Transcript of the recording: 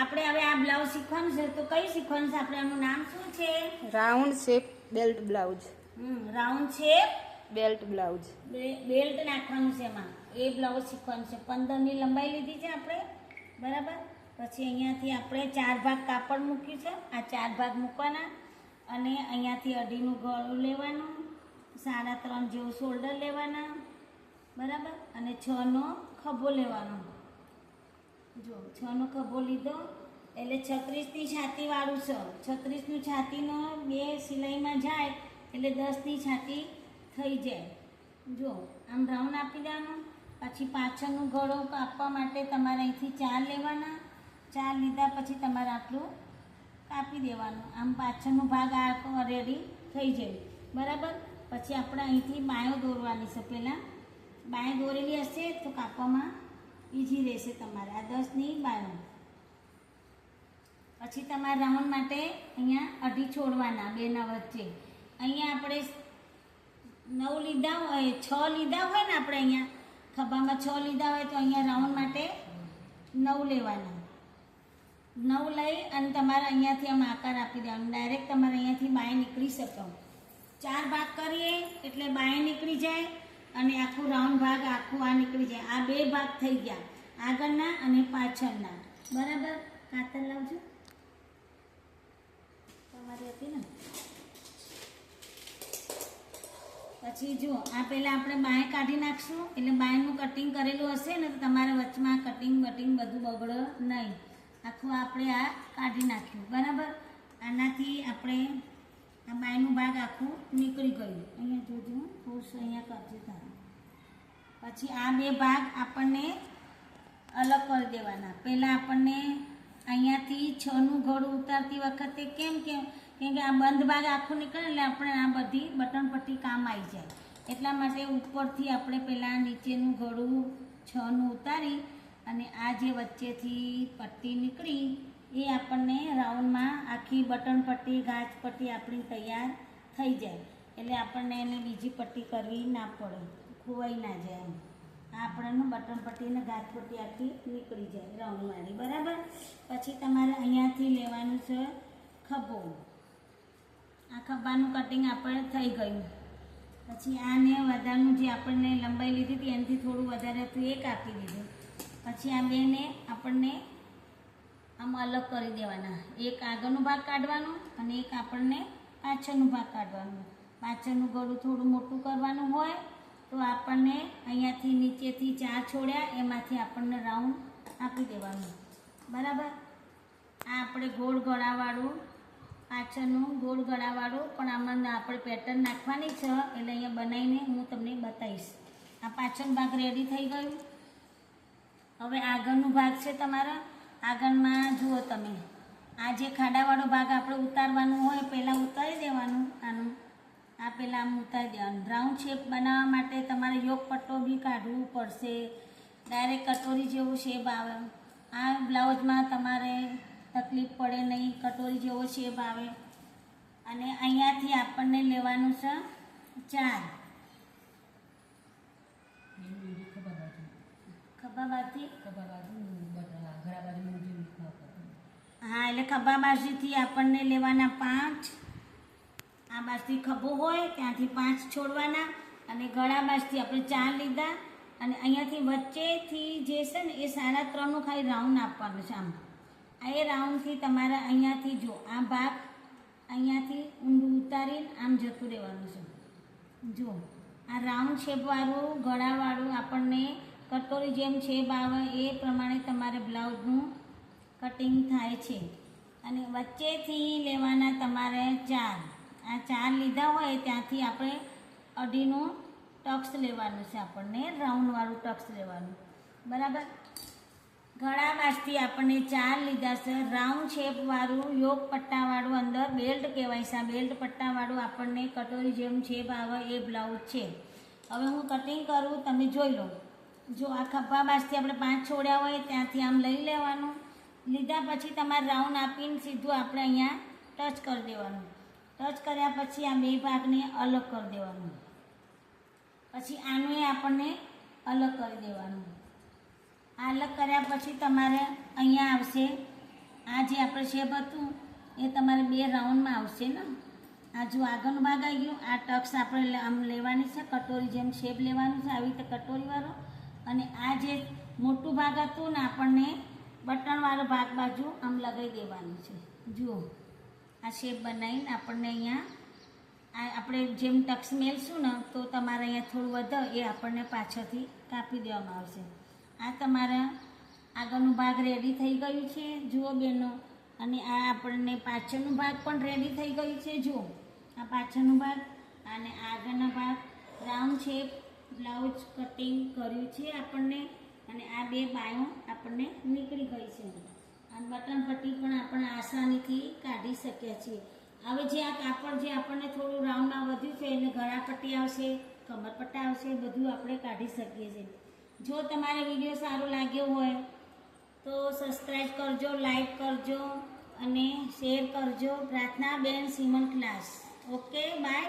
આપણે હવે આ બ્લાઉઝ શીખવાનું છે તો કઈ શીખવાનું છે આપણે? આનું નામ શું છે? Round shape belt blouse. Round shape belt blouse. Belt નાખવાનું છે એમાં, એ બ્લાઉઝ શીખવાનું છે. 15ની લંબાઈ લીધી છે આપણે, બરાબર. પછી અહીંયાથી આપણે 4 ભાગ કાપડ મૂક્યું છે, આ 4 ભાગ મૂકવાના અને અહીંયાથી અઢીનું ગળું લેવાનું, 3.5 જેવું શોલ્ડર લેવાના, બરાબર. અને 6નો ખભો લેવાનો. જો 6નો ખભો લીધો એટલે 36ની છાતીવાળું છે. 36નું છાતીનો 2 સિલાઈમાં જાય એટલે 10ની છાતી થઈ જાય. જો આમ રાઉન્ડ આપી દેવાનું. પછી પાછળનું ગળો કાપવા માટે તમારે અહીંથી 4 લેવાના. 4 લીધા પછી તમારે આટલું કાપી દેવાનું. આમ પાછળનો ભાગ આખો રેડી થઈ જાય, બરાબર. પછી આપણે અહીંથી બાયો દોરવાની છે. પહેલાં બાય દોરેલી હશે તો કાપવામાં ઈઝી રહેશે તમારે. આ 10ની બાયો. પછી તમારે રાઉન્ડ માટે અહીંયા અઢી છોડવાના બેના વચ્ચે. અહીંયા આપણે 9 લીધા હોય, 6 લીધા હોય ને, આપણે અહીંયા ખભામાં 6 લીધા હોય તો અહીંયા રાઉન્ડ માટે 9 લેવાના. 9 લઈ અને તમારે અહીંયાથી આમ આકાર આપી દેવાનો. ડાયરેક્ટ તમારે અહીંયાથી બાય નીકળી શકો. 4 ભાગ કરીએ એટલે બાય નીકળી જાય અને આખું રાઉન્ડ ભાગ આખું આ નીકળી જાય. આ 2 ભાગ થઈ ગયા, આગળના અને પાછળના, બરાબર. કાતર લાવજો તમારી હતી ને. પછી જો આ પહેલાં આપણે બાય કાઢી નાખશું એટલે બાયનું કટિંગ કરેલું હશે ને તો તમારે વચમાં કટિંગ બટિંગ બધું બગડે નહીં. આખું આપણે આ કાઢી નાખ્યું, બરાબર. આનાથી આપણે આ બાયનું ભાગ આખું નીકળી ગયું. અહીંયા જોજો, થોડું અહીંયા કરજો તારે. પછી આ 2 ભાગ આપણને અલગ કરી દેવાના. પહેલાં આપણને અહીંયાથી 6નું ગળું ઉતારતી વખતે કેમ કે આ બંધ ભાગ આખું નીકળે એટલે આપણે આ બધી બટન પટ્ટી કામ આવી જાય. એટલા માટે ઉપરથી આપણે પહેલાં નીચેનું ગળું 6નું ઉતારી અને આ જે વચ્ચેથી પટ્ટી નીકળી એ આપણને રાઉન્ડમાં આખી બટન પટ્ટી ગાજ પટ્ટી આપણી તૈયાર થઈ જાય. એટલે આપણને એને બીજી પટ્ટી કરવી ના પડે, ખોવાઈ ના જાય એમ. આ આપણને બટન પટ્ટી અને ગાજ પટ્ટી આખી નીકળી જાય રાઉન્ડવાળી, બરાબર. પછી તમારે અહીંયાથી લેવાનું છે ખભો. આ ખભાનું કટિંગ આપણે થઈ ગયું. પછી આને વધારનું જે આપણને લંબાઈ લીધી હતી એનાથી થોડું વધારે હતું એ કાપી દીધું. પછી આ 2ને આપણને આમ અલગ કરી દેવાના. એક આગળનો ભાગ કાઢવાનો અને એક આપણને પાછળનો ભાગ કાઢવાનો. પાછળનું ગળું થોડું મોટું કરવાનું હોય તો આપણને અહીંયાથી નીચેથી 4 છોડ્યા એમાંથી આપણને રાઉન્ડ આપી દેવાનું, બરાબર. આ આપણે ગોળ ગળાવાળું, પાછળનું ગોળ ગળાવાળું પણ આમાં આપણે પેટર્ન નાખવાની છે એટલે અહીંયા બનાવીને હું તમને બતાવીશ. આ પાછળ ભાગ રેડી થઈ ગયું. હવે આગળનું ભાગ છે તમારા. આગળમાં જુઓ તમે, આ જે ખાડાવાળો ભાગ આપણે ઉતારવાનું હોય પહેલાં ઉતારી દેવાનું. આનું આ પહેલાં આમ ઉતારી દેવાનું. રાઉન્ડ શેપ બનાવવા માટે તમારે યોગ પટ્ટો બી કાઢવું પડશે. ડાયરેક્ટ કટોરી જેવું શેપ આવે. આ બ્લાઉઝમાં તમારે તકલીફ પડે નહીં, કટોરી જેવો શેપ આવે. અને અહીંયાથી આપણને લેવાનું છે 4 ખભા બાજુથી. હા, એટલે ખભા બાજુથી આપણને લેવાના 5. આ બાજુથી ખભો હોય ત્યાંથી 5 છોડવાના અને ગળા બાજુથી આપણે 4 લીધા અને અહીંયાથી વચ્ચેથી જે છે ને એ 3.5નું ખાલી રાઉન્ડ આપવાનું છે. આમ આ એ રાઉન્ડથી તમારે અહીંયાથી જો આ ભાગ અહીંયાથી ઊંડું ઉતારીને આમ જતું રહેવાનું છે. જો આ રાઉન્ડ શેપવાળું ગળાવાળું આપણને કટોરી જેમ શેપ આવે એ પ્રમાણે તમારે બ્લાઉઝનું કટિંગ થાય છે. અને વચ્ચેથી લેવાના તમારે 4. આ 4 લીધા હોય ત્યાંથી આપણે અઢીનું ટક્સ લેવાનું છે. આપણને રાઉન્ડવાળું ટક્સ લેવાનું, બરાબર. ગળા બાજુથી આપણને 4 લીધા છે. રાઉન્ડ શેપવાળું યોગ પટ્ટાવાળું અંદર બેલ્ટ કહેવાય છે. આ બેલ્ટ પટ્ટાવાળું આપણને કટોરી જેમ શેપ આવે એ બ્લાઉઝ છે. હવે હું કટિંગ કરું, તમે જોઈ લો. જો આ ખભા બાજુથી આપણે 5 છોડ્યા હોય ત્યાંથી આમ લઈ લેવાનું. લીધા પછી તમારે રાઉન્ડ આપીને સીધું આપણે અહીંયા ટચ કરી દેવાનું. ટચ કર્યા પછી આ 2 ભાગને અલગ કરી દેવાનું. પછી આનું આપણને અલગ કરી દેવાનું. આ અલગ કર્યા પછી તમારે અહીંયા આવશે આ જે આપણે શેપ હતું એ તમારે 2 રાઉન્ડમાં આવશે ને. આ જો આગળનો ભાગ આવી ગયો, આ ટક્સ આપણે આમ લેવાની છે, કટોરી જેમ શેપ લેવાનું છે, આવી રીતે કટોરીવાળો. અને આ જે મોટું ભાગ હતું ને આપણને બટનવાળો ભાગ બાજુ આમ લગાવી દેવાનું છે. જુઓ આ શેપ બનાવીને આપણને અહીંયા આપણે જેમ ટક્સ મેલશું ને તો તમારે અહીંયા થોડું વધે એ આપણને પાછળથી કાપી દેવામાં આવશે. આ તમારા આગળનો ભાગ રેડી થઈ ગયું છે જુઓ બહેનો. અને આ આપણને પાછળનો ભાગ પણ રેડી થઈ ગયું છે. જુઓ આ પાછળનો ભાગ અને આગળનો ભાગ રાઉન્ડ શેપ બ્લાઉઝ કટિંગ કર્યું છે આપણને. અને આ 2 બાયો આપણને નીકળી ગઈ છે. આ બટન પટ્ટી પણ આપણે આસાનીથી કાઢી શકીએ છીએ. હવે જે આ કાપડ જે આપણને થોડું રાઉન્ડમાં વધ્યું છે એટલે ગળા પટ્ટી આવશે, કમર પટ્ટા આવશે, બધું આપણે કાઢી શકીએ છીએ. જો તમારે વિડીયો સારો લાગ્યો હોય તો સબસ્ક્રાઈબ કરજો, લાઈક કરજો અને શેર કરજો. પ્રાર્થના બેન સીમન ક્લાસ. Okay, by.